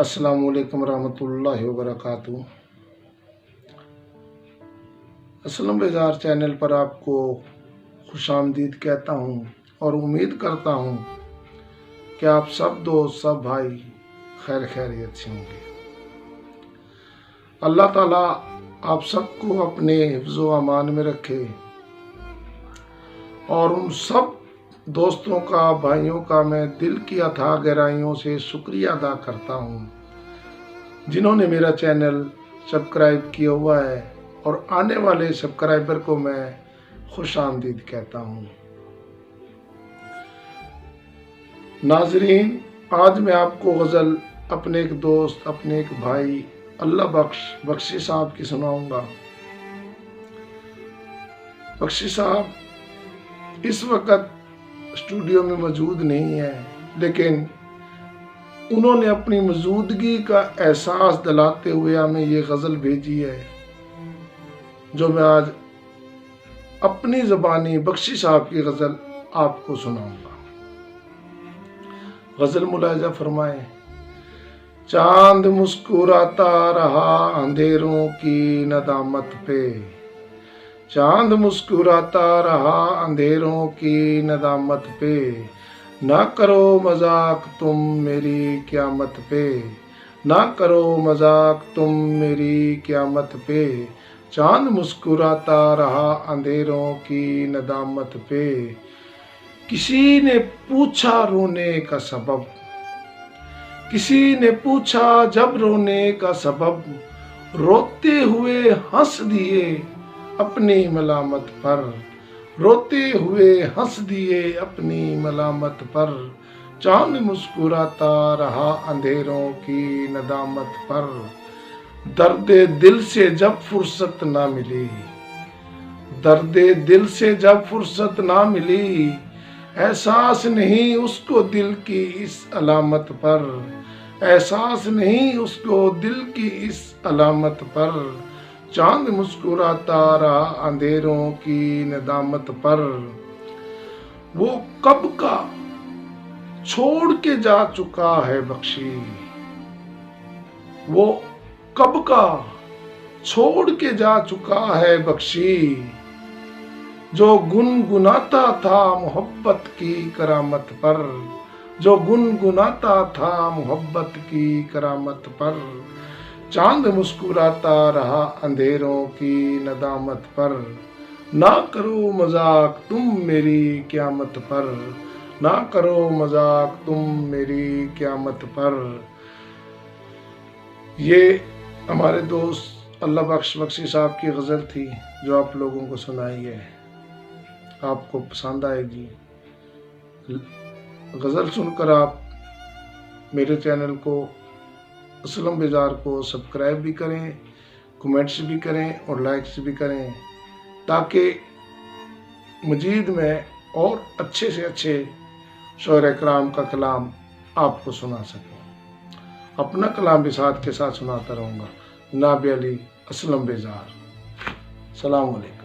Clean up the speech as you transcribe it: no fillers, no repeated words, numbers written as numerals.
السلام علیکم ورحمۃ اللہ وبرکاتہ۔ اسلم بیزار چینل پر آپ کو خوش آمدید کہتا ہوں اور امید کرتا ہوں کہ آپ سب دوست سب بھائی خیریت سے ہوں گے۔ اللہ تعالیٰ آپ سب کو اپنے حفظ و امان میں رکھے اور ان سب دوستوں کا بھائیوں کا میں دل کی اتھاہ گہرائیوں سے شکریہ ادا کرتا ہوں جنہوں نے میرا چینل سبسکرائب کیا ہوا ہے، اور آنے والے سبسکرائبر کو میں خوش آمدید کہتا ہوں۔ ناظرین، آج میں آپ کو غزل اپنے ایک دوست، اپنے ایک بھائی اللہ بخشی صاحب کی سناؤں گا۔ بخشی صاحب اس وقت اسٹوڈیو میں موجود نہیں ہے، لیکن انہوں نے اپنی موجودگی کا احساس دلاتے ہوئے ہمیں یہ غزل بھیجی ہے، جو میں آج اپنی زبانی بخشی صاحب کی غزل آپ کو سناؤں گا۔ غزل ملاحظہ فرمائیں۔ چاند مسکراتا رہا اندھیروں کی ندامت پہ، چاند مسکراتا رہا اندھیروں کی ندامت پہ، نہ کرو مذاق تم میری قیامت پہ، نہ کرو مذاق تم میری قیامت پہ، چاند مسکراتا رہا اندھیروں کی ندامت پہ۔ کسی نے پوچھا رونے کا سبب، کسی نے پوچھا جب رونے کا سبب، روتے ہوئے ہنس دیے اپنی ملامت پر، روتے ہوئے ہنس دیے اپنی ملامت پر، چاند مسکراتا رہا اندھیروں کی ندامت پر۔ درد دل سے جب فرصت نہ ملی، درد دل سے جب فرصت نہ ملی، احساس نہیں اس کو دل کی اس علامت پر، احساس نہیں اس کو دل کی اس علامت پر، چاند مسکراتا رہا اندھیروں کی ندامت پر۔ وہ کب کا چھوڑ کے جا چکا ہے بخشی، وہ کب کا چھوڑ کے جا چکا ہے بخشی، جو گنگناتا تھا محبت کی کرامت پر، جو گنگناتا تھا محبت کی کرامت پر، چاند مسکراتا رہا اندھیروں کی ندامت پر، نہ کرو مذاق تم میری قیامت پر، نہ کرو مذاق تم میری قیامت پر۔ یہ ہمارے دوست اللہ بخشی صاحب کی غزل تھی جو آپ لوگوں کو سنائی ہے، آپ کو پسند آئے گی۔ غزل سن کر آپ میرے چینل کو اسلم بیزار کو سبسکرائب بھی کریں، کمنٹس بھی کریں اور لائکس بھی کریں، تاکہ مزید میں اور اچھے سے اچھے شعراء کرام کا کلام آپ کو سنا سکیں۔ اپنا کلام بھی ساتھ کے ساتھ سناتا رہوں گا۔ جناب علی اسلم بیزار۔ السلام علیکم۔